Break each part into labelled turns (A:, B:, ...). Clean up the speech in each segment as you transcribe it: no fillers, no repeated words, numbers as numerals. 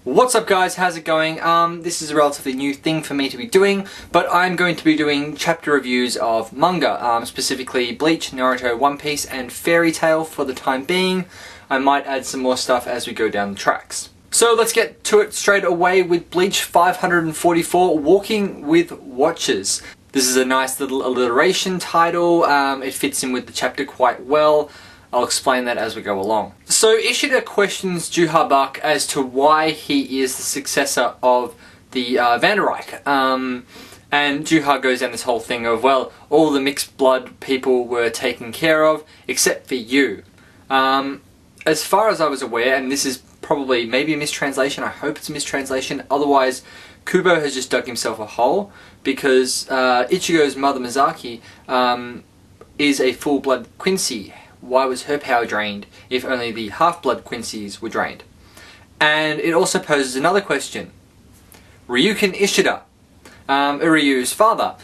A: What's up guys, how's it going? This is a relatively new thing for me to be doing, but I'm going to be doing chapter reviews of manga, specifically Bleach, Naruto, One Piece, and Fairy Tail for the time being. I might add some more stuff as we go down the tracks. So let's get to it straight away with Bleach 544, Walking with Watchers. This is a nice little alliteration title, it fits in with the chapter quite well. I'll explain that as we go along. So Ishida questions Juha as to why he is the successor of the Vanderreich. And Juha goes down this whole thing of, well, all the mixed blood people were taken care of, except for you. As far as I was aware, and this is probably maybe a mistranslation, I hope it's a mistranslation, otherwise Kubo has just dug himself a hole, because Ichigo's mother Mizaki is a full-blood Quincy. Why was her power drained if only the half-blood Quincy's were drained? And it also poses another question. Ryukin Ishida, Uryu's father,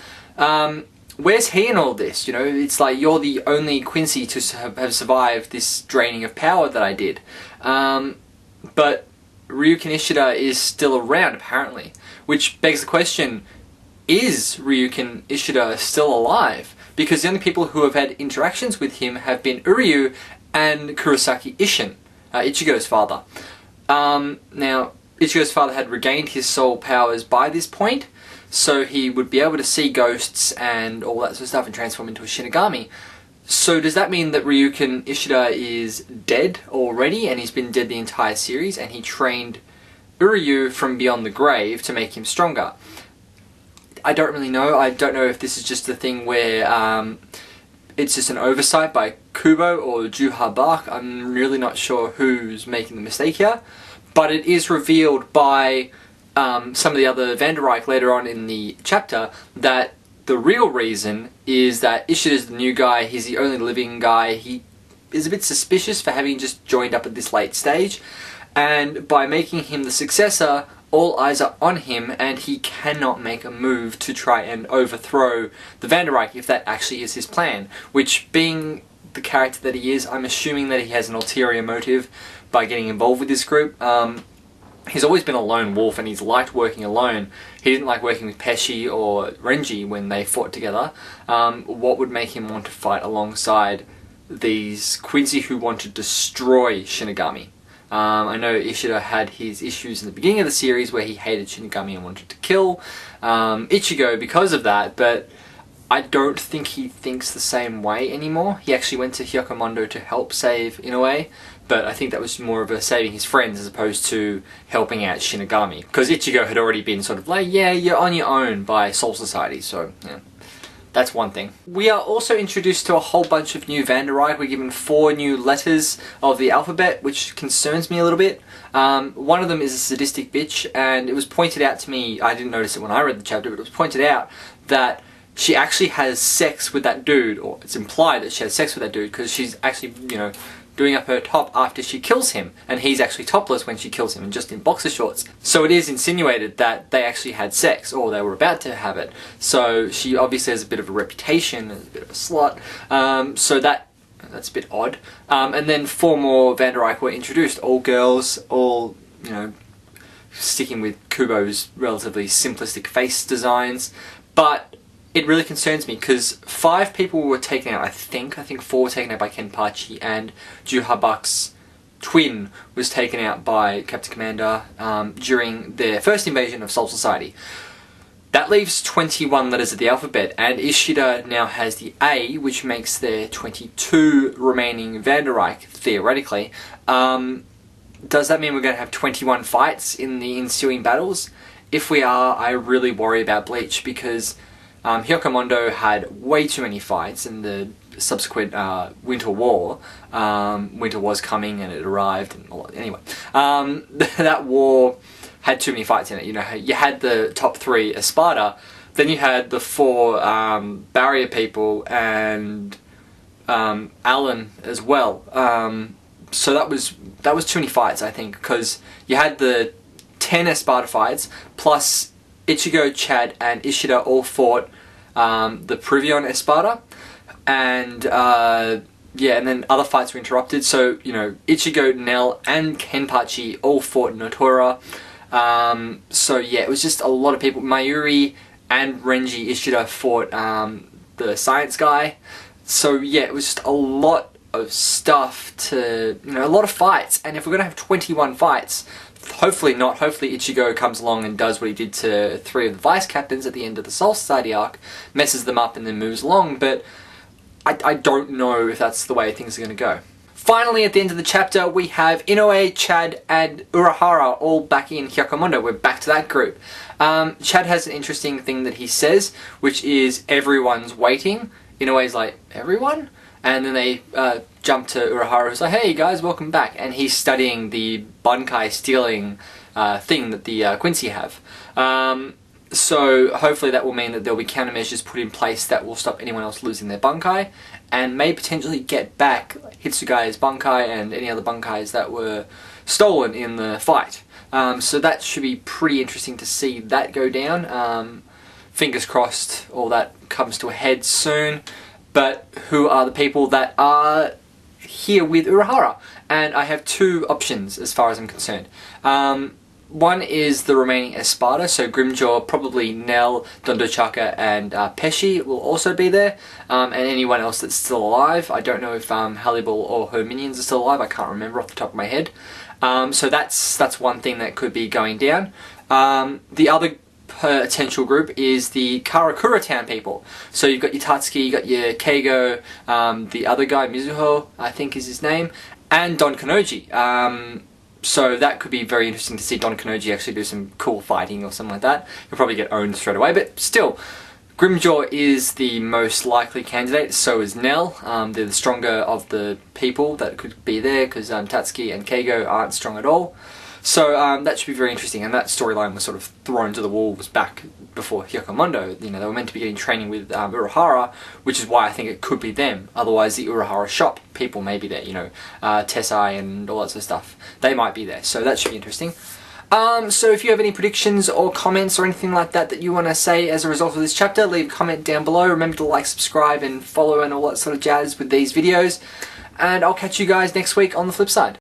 A: where's he in all this? You know, it's like you're the only Quincy to have survived this draining of power that I did. But Ryukin Ishida is still around apparently, which begs the question, is Ryukin Ishida still alive? Because the only people who have had interactions with him have been Uryu and Kurosaki Isshin, Ichigo's father. Now, Ichigo's father had regained his soul powers by this point, so he would be able to see ghosts and all that sort of stuff and transform into a Shinigami. So does that mean that Ryukin Ishida is dead already, and he's been dead the entire series, and he trained Uryu from beyond the grave to make him stronger? I don't really know. I don't know if this is just a thing where it's just an oversight by Kubo or Juha. I'm really not sure who's making the mistake here. But it is revealed by some of the other Vanderreich later on in the chapter that the real reason is that Ishida's the new guy, he's the only living guy, he is a bit suspicious for having just joined up at this late stage, and by making him the successor, all eyes are on him, and he cannot make a move to try and overthrow the Vanderreich if that actually is his plan. Which, being the character that he is, I'm assuming that he has an ulterior motive by getting involved with this group. He's always been a lone wolf, and he's liked working alone. He didn't like working with Pesci or Renji when they fought together. What would make him want to fight alongside these Quincy who want to destroy Shinigami? I know Ishida had his issues in the beginning of the series where he hated Shinigami and wanted to kill Ichigo because of that, but I don't think he thinks the same way anymore. He actually went to Hyakumondo to help save, in a way, but I think that was more of a saving his friends as opposed to helping out Shinigami. Because Ichigo had already been sort of like, yeah, you're on your own by Soul Society, so yeah. That's one thing. We are also introduced to a whole bunch of new Vanderreich. We're given 4 new letters of the alphabet, which concerns me a little bit. One of them is a sadistic bitch, and it was pointed out to me, I didn't notice it when I read the chapter, but it was pointed out that she actually has sex with that dude, or it's implied that she has sex with that dude, because she's actually, you know, doing up her top after she kills him, and he's actually topless when she kills him and just in boxer shorts. So it is insinuated that they actually had sex, or they were about to have it. So she obviously has a bit of a reputation as a bit of a slut. So that's a bit odd. And then 4 more Vanderreich were introduced, all girls, all, you know, sticking with Kubo's relatively simplistic face designs. But it really concerns me because 5 people were taken out, I think 4 were taken out by Kenpachi, and Juha twin was taken out by Captain Commander during their first invasion of Soul Society. That leaves 21 letters of the alphabet, and Ishida now has the A, which makes there 22 remaining Vanderreich, theoretically. Does that mean we're going to have 21 fights in the ensuing battles? If we are, I really worry about Bleach, because Hyakumondo had way too many fights in the subsequent Winter War. Winter was coming and it arrived. And anyway, that war had too many fights in it. You know, you had the top 3 Espada, then you had the 4 barrier people and Alan as well. So that was too many fights, I think, because you had the 10 Espada fights plus Ichigo, Chad, and Ishida all fought the Privion Espada, and yeah, and then other fights were interrupted. So, you know, Ichigo, Nell, and Kenpachi all fought Notora. So yeah, it was just a lot of people. Mayuri and Renji Ishida fought the science guy. So yeah, it was just a lot of stuff to, you know, a lot of fights. And if we're going to have 21 fights, hopefully not. Hopefully Ichigo comes along and does what he did to 3 of the vice captains at the end of the Soul Society arc, messes them up and then moves along. But I don't know if that's the way things are going to go. Finally, at the end of the chapter, we have Inoue, Chad, and Urahara all back in Hyakumondo. We're back to that group. Chad has an interesting thing that he says, which is everyone's waiting. Inoue's like, everyone? And then they jump to Urahara, who's like, hey guys, welcome back. And he's studying the Bankai stealing thing that the Quincy have. So hopefully that will mean that there'll be countermeasures put in place that will stop anyone else losing their Bankai, and may potentially get back Hitsugai's Bankai and any other Bankais that were stolen in the fight. So that should be pretty interesting to see that go down. Fingers crossed all that comes to a head soon. But who are the people that are here with Urahara? And I have 2 options as far as I'm concerned. One is the remaining Espada, so Grimjaw, probably Nell, Dondochaka, and Pesci will also be there, and anyone else that's still alive. I don't know if Hallibal or her minions are still alive, I can't remember off the top of my head. So that's one thing that could be going down. The other potential group is the Karakura Town people. So you've got your Tatsuki, you've got your Keigo, the other guy, Mizuho, I think is his name, and Don Kanoji. So that could be very interesting to see Don Kanoji actually do some cool fighting or something like that. He'll probably get owned straight away, but still, Grimjaw is the most likely candidate, so is Nell. They're the stronger of the people that could be there, because Tatsuki and Keigo aren't strong at all. So that should be very interesting, and that storyline was sort of thrown to the wolves back before Hyakumondo. You know, they were meant to be getting training with Urahara, which is why I think it could be them. Otherwise, the Urahara shop people may be there, you know, Tessai and all that sort of stuff. They might be there, so that should be interesting. So if you have any predictions or comments or anything like that that you want to say as a result of this chapter, leave a comment down below. Remember to like, subscribe, and follow and all that sort of jazz with these videos. And I'll catch you guys next week on the flip side.